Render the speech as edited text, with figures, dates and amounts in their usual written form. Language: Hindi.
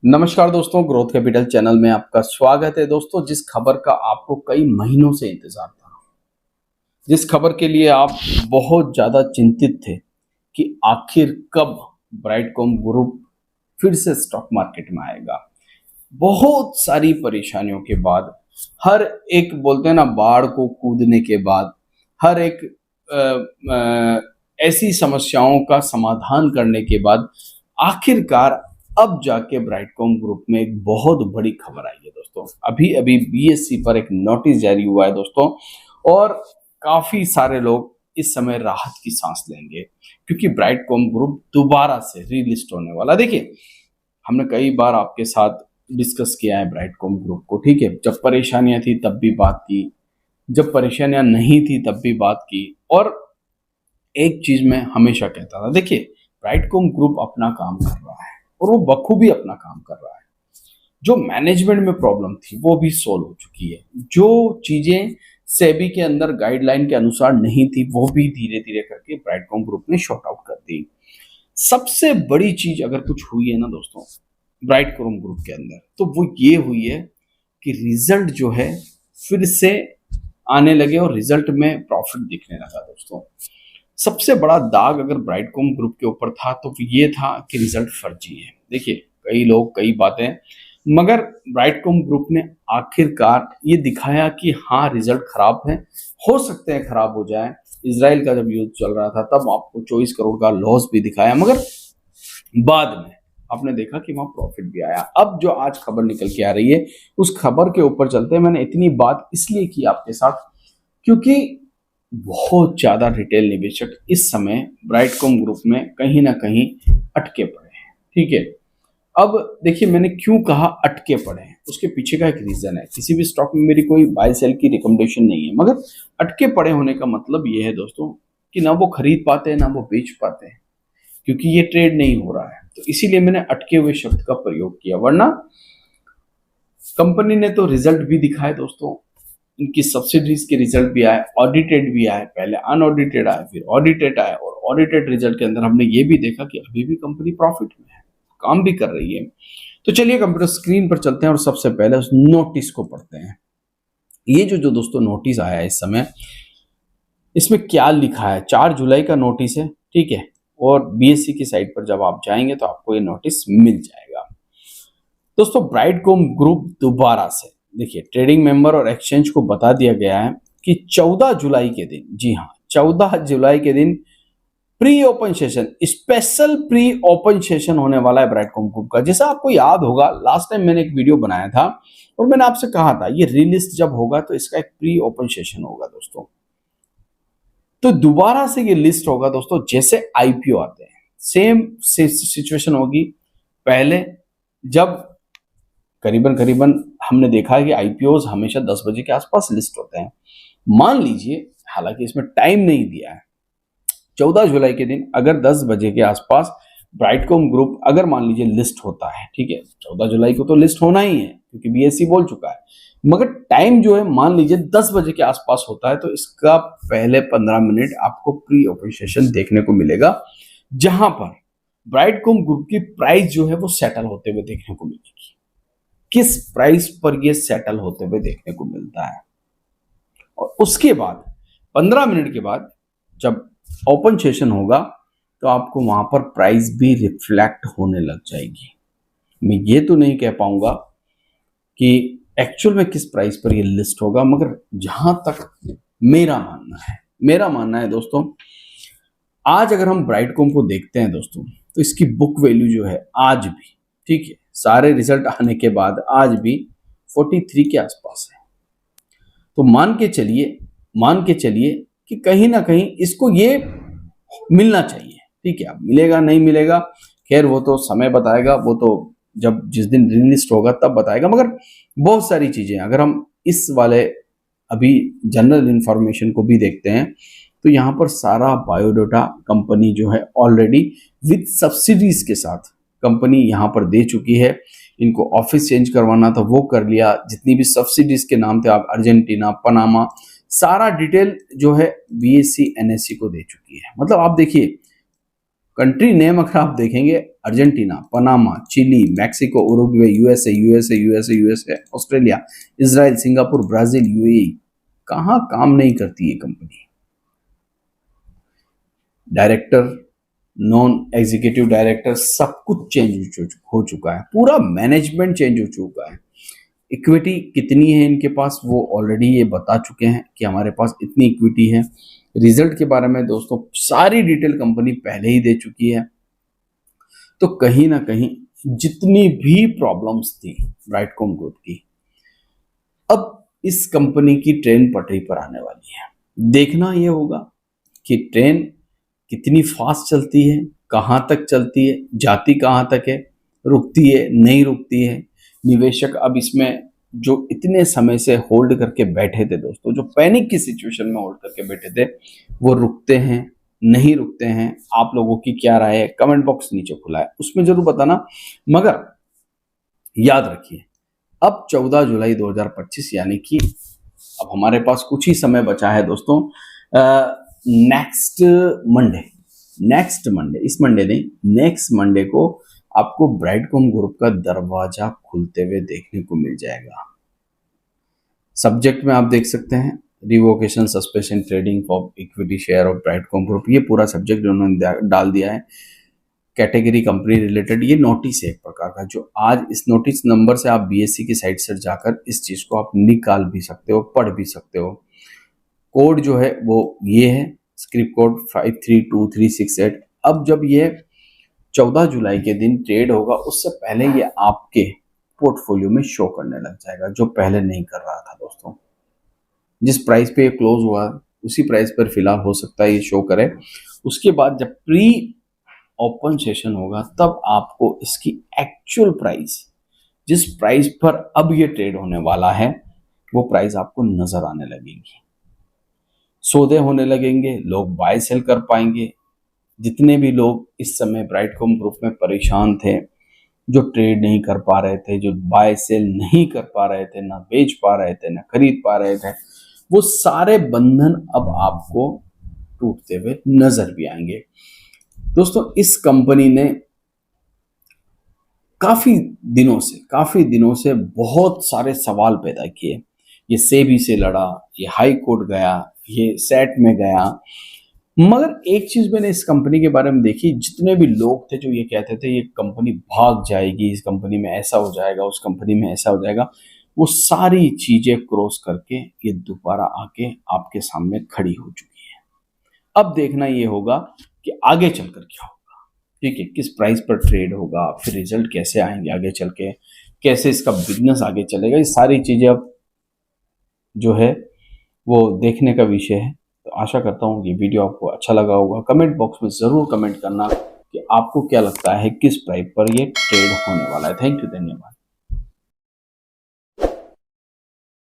नमस्कार दोस्तों, ग्रोथ कैपिटल चैनल में आपका स्वागत है। दोस्तों, जिस खबर का आपको कई महीनों से इंतजार था, जिस खबर के लिए आप बहुत ज़्यादा चिंतित थे कि आखिर कब ब्राइटकॉम ग्रुप फिर से स्टॉक मार्केट में आएगा। बहुत सारी परेशानियों के बाद, हर एक बोलते हैं ना बाढ़ को कूदने के बाद, हर एक ऐसी समस्याओं का समाधान करने के बाद आखिरकार अब जाके ब्राइटकॉम ग्रुप में एक बहुत बड़ी खबर आई है दोस्तों। अभी अभी बीएसई पर एक नोटिस जारी हुआ है दोस्तों, और काफी सारे लोग इस समय राहत की सांस लेंगे क्योंकि ब्राइटकॉम ग्रुप दोबारा से रीलिस्ट होने वाला। देखिए, हमने कई बार आपके साथ डिस्कस किया है ब्राइटकॉम ग्रुप को, ठीक है। जब परेशानियां थी तब भी बात की, जब परेशानियां नहीं थी तब भी बात की। और एक चीज मैं हमेशा कहता था, देखिए ब्राइटकॉम ग्रुप अपना काम कर रहा है और वो बखूबी अपना काम कर रहा है। जो मैनेजमेंट में प्रॉब्लम थी वो भी सोल्व हो चुकी है। जो चीजें सेबी के अंदर गाइडलाइन के अनुसार नहीं थी वो भी धीरे धीरे करके ब्राइटकॉम ग्रुप ने शॉर्ट आउट कर दी। सबसे बड़ी चीज अगर कुछ हुई है ना दोस्तों ब्राइटकॉम ग्रुप के अंदर, तो वो ये हुई है कि रिजल्ट जो है फिर से आने लगे और रिजल्ट में प्रॉफिट दिखने लगा दोस्तों। सबसे बड़ा दाग अगर ब्राइटकॉम ग्रुप के ऊपर था तो ये था कि रिजल्ट फर्जी है। देखिए, कई लोग कई बातें, मगर ब्राइटकॉम ग्रुप ने आखिरकार ये दिखाया कि हाँ रिजल्ट खराब है, हो सकते हैं खराब हो जाए। इसराइल का जब युद्ध चल रहा था तब आपको 24 करोड़ का लॉस भी दिखाया, मगर बाद में आपने देखा कि वहां प्रॉफिट भी आया। अब जो आज खबर निकल के आ रही है उस खबर के ऊपर चलते हैं। मैंने इतनी बात इसलिए की आपके साथ क्योंकि बहुत ज्यादा रिटेल निवेशक इस समय ब्राइटकॉम ग्रुप में कहीं ना कहीं अटके पड़े हैं, ठीक है। अब देखिए, मैंने क्यों कहा अटके पड़े हैं, उसके पीछे का एक रीजन है। किसी भी स्टॉक में मेरी कोई बाय सेल की रिकमेंडेशन नहीं है, मगर अटके पड़े होने का मतलब ये है दोस्तों कि ना वो खरीद पाते हैं ना वो बेच पाते हैं, क्योंकि ये ट्रेड नहीं हो रहा है। तो इसीलिए मैंने अटके हुए शब्द का प्रयोग किया, वरना कंपनी ने तो रिजल्ट भी दिखाए दोस्तों, इनकी सब्सिडीज के रिजल्ट भी आए, ऑडिटेड भी आए, पहले अनऑडिटेड आए, फिर ऑडिटेड आए, और ऑडिटेड रिजल्ट के अंदर हमने ये भी देखा कि अभी भी कंपनी प्रॉफिट में है, काम भी कर रही है। तो चलिए कंप्यूटर स्क्रीन पर चलते हैं और सबसे पहले उस नोटिस को पढ़ते हैं। ये जो दोस्तों नोटिस आया है इस समय, इसमें क्या लिखा है? 4 जुलाई का नोटिस है, ठीक है। और बीएसई की साइट पर जब आप जाएंगे तो आपको ये नोटिस मिल जाएगा दोस्तों। ब्राइटकॉम ग्रुप दोबारा से, देखिए ट्रेडिंग मेंबर और एक्सचेंज को बता दिया गया है कि 14 जुलाई के दिन, जी हाँ 14 जुलाई के दिन pre open session, special pre open session होने वाला है ब्राइटकॉम ग्रुप का। जैसा आपको याद होगा लास्ट टाइम मैंने एक वीडियो बनाया था और मैंने आपसे कहा था ये रिलिस्ट जब होगा तो इसका एक प्री ओपन सेशन होगा दोस्तों। तो दोबारा से ये लिस्ट होगा दोस्तों, जैसे आईपीओ आते हैं सेम सिचुएशन होगी। पहले जब करीबन करीबन हमने देखा है कि आईपीओज हमेशा 10 बजे के आसपास लिस्ट होते हैं। मान लीजिए, हालांकि इसमें टाइम नहीं दिया है, 14 जुलाई के दिन अगर 10 बजे के आसपास ब्राइटकॉम ग्रुप अगर मान लीजिए लिस्ट होता है, ठीक है। 14 जुलाई को तो लिस्ट होना ही है क्योंकि बीएसई बोल चुका है, मगर टाइम जो है मान लीजिए 10 बजे के आसपास होता है तो इसका पहले 15 मिनट आपको प्री ओपन सेशन देखने को मिलेगा, जहां पर ब्राइटकॉम ग्रुप की प्राइस जो है वो सेटल होते हुए देखने को मिलेगी। किस प्राइस पर ये सेटल होते हुए देखने को मिलता है, और उसके बाद 15 मिनट के बाद जब ओपन सेशन होगा तो आपको वहां पर प्राइस भी रिफ्लेक्ट होने लग जाएगी। मैं ये तो नहीं कह पाऊंगा कि एक्चुअल में किस प्राइस पर ये लिस्ट होगा, मगर जहां तक मेरा मानना है दोस्तों, आज अगर हम ब्राइटकॉम को देखते हैं दोस्तों तो इसकी बुक वैल्यू जो है आज भी, ठीक है, सारे रिजल्ट आने के बाद आज भी 43 के आसपास है। तो मान के चलिए कि कहीं ना कहीं इसको ये मिलना चाहिए, ठीक है। अब मिलेगा नहीं मिलेगा, खैर वो तो समय बताएगा, वो तो जब जिस दिन रिलीज होगा तब बताएगा। मगर बहुत सारी चीजें अगर हम इस वाले अभी जनरल इंफॉर्मेशन को भी देखते हैं तो यहाँ पर सारा बायोडाटा कंपनी जो है ऑलरेडी विद सब्सिडीज के साथ कंपनी यहाँ पर दे चुकी है। इनको ऑफिस चेंज करवाना था वो कर लिया, जितनी भी सब्सिडीज के नाम थे, आप अर्जेंटीना, पनामा, सारा डिटेल जो है बीएसई एनएससी को दे चुकी है। मतलब आप देखिए कंट्री नेम अगर आप देखेंगे Argentina, Panama, Chile, Mexico, Uruguay, USA, Australia, Israel, Singapore, Brazil, UAE, कहाँ काम नहीं करती ये company. Director, non executive director, सब कुछ चेंज हो चुका है, पूरा मैनेजमेंट चेंज हो चुका है। इक्विटी कितनी है इनके पास वो ऑलरेडी ये बता चुके हैं कि हमारे पास इतनी इक्विटी है। रिजल्ट के बारे में दोस्तों सारी डिटेल कंपनी पहले ही दे चुकी है। तो कहीं ना कहीं जितनी भी प्रॉब्लम्स थी ब्राइटकॉम ग्रुप की, अब इस कंपनी की ट्रेन पटरी पर आने वाली है। देखना ये होगा कि ट्रेन कितनी फास्ट चलती है, कहाँ तक चलती है, जाती कहाँ तक है, रुकती है, नहीं रुकती है। निवेशक अब इसमें जो इतने समय से होल्ड करके बैठे थे दोस्तों, जो पैनिक की सिचुएशन में होल्ड करके बैठे थे, वो रुकते हैं, नहीं रुकते हैं। आप लोगों की क्या राय है, कमेंट बॉक्स नीचे खुला है, उसमें जरूर बताना। मगर याद रखिए, अब 14 जुलाई 2025 यानी कि अब हमारे पास कुछ ही समय बचा है दोस्तों। नेक्स्ट मंडे, इस मंडे नहीं, नेक्स्ट मंडे को आपको ब्राइटकॉम ग्रुप का दरवाजा खुलते हुए देखने को मिल जाएगा। सब्जेक्ट में आप देख सकते हैं, revocation, suspension, trading of equity share of Brightcom group, ये पूरा सब्जेक्ट उन्होंने डाल दिया है। कैटेगरी कंपनी रिलेटेड ये नोटिस है एक प्रकार का, जो आज इस नोटिस नंबर से आप बीएससी की साइट से जाकर इस चीज को आप निकाल भी सकते हो, पढ़ भी सकते हो। कोड जो है वो ये है, स्क्रिप्ट कोड 532368। अब जब ये 14 जुलाई के दिन ट्रेड होगा, उससे पहले ये आपके पोर्टफोलियो में शो करने लग जाएगा, जो पहले नहीं कर रहा था दोस्तों। जिस प्राइस पे ये क्लोज हुआ उसी प्राइस पर फिलहाल हो सकता है ये शो करे। उसके बाद जब प्री ओपन सेशन होगा तब आपको इसकी एक्चुअल प्राइस, जिस प्राइस पर अब ये ट्रेड होने वाला है, वो प्राइस आपको नजर आने लगेगी। सौदे होने लगेंगे, लोग बाय सेल कर पाएंगे। जितने भी लोग इस समय ब्राइटकॉम ग्रुप में परेशान थे, जो ट्रेड नहीं कर पा रहे थे, जो बाय सेल नहीं कर पा रहे थे, ना बेच पा रहे थे, ना खरीद पा रहे थे, वो सारे बंधन अब आपको टूटते हुए नजर भी आएंगे। दोस्तों इस कंपनी ने काफी दिनों से बहुत सारे सवाल पैदा किए। ये सेबी से लड़ा, ये हाई कोर्ट गया, ये सेट में गया, मगर एक चीज मैंने इस कंपनी के बारे में देखी, जितने भी लोग थे जो ये कहते थे ये कंपनी भाग जाएगी, इस कंपनी में ऐसा हो जाएगा, उस कंपनी में ऐसा हो जाएगा, वो सारी चीजें क्रॉस करके ये दोबारा आके आपके सामने खड़ी हो चुकी है। अब देखना ये होगा कि आगे चलकर क्या होगा, ठीक है, किस प्राइस पर ट्रेड होगा, फिर रिजल्ट कैसे आएंगे आगे चल के, कैसे इसका बिजनेस आगे चलेगा, ये सारी चीजें अब जो है वो देखने का विषय है। तो आशा करता हूँ ये वीडियो आपको अच्छा लगा होगा। कमेंट बॉक्स में ज़रूर कमेंट करना कि आपको क्या लगता है किस प्राइस पर ये ट्रेड होने वाला है। थैंक यू, धन्यवाद।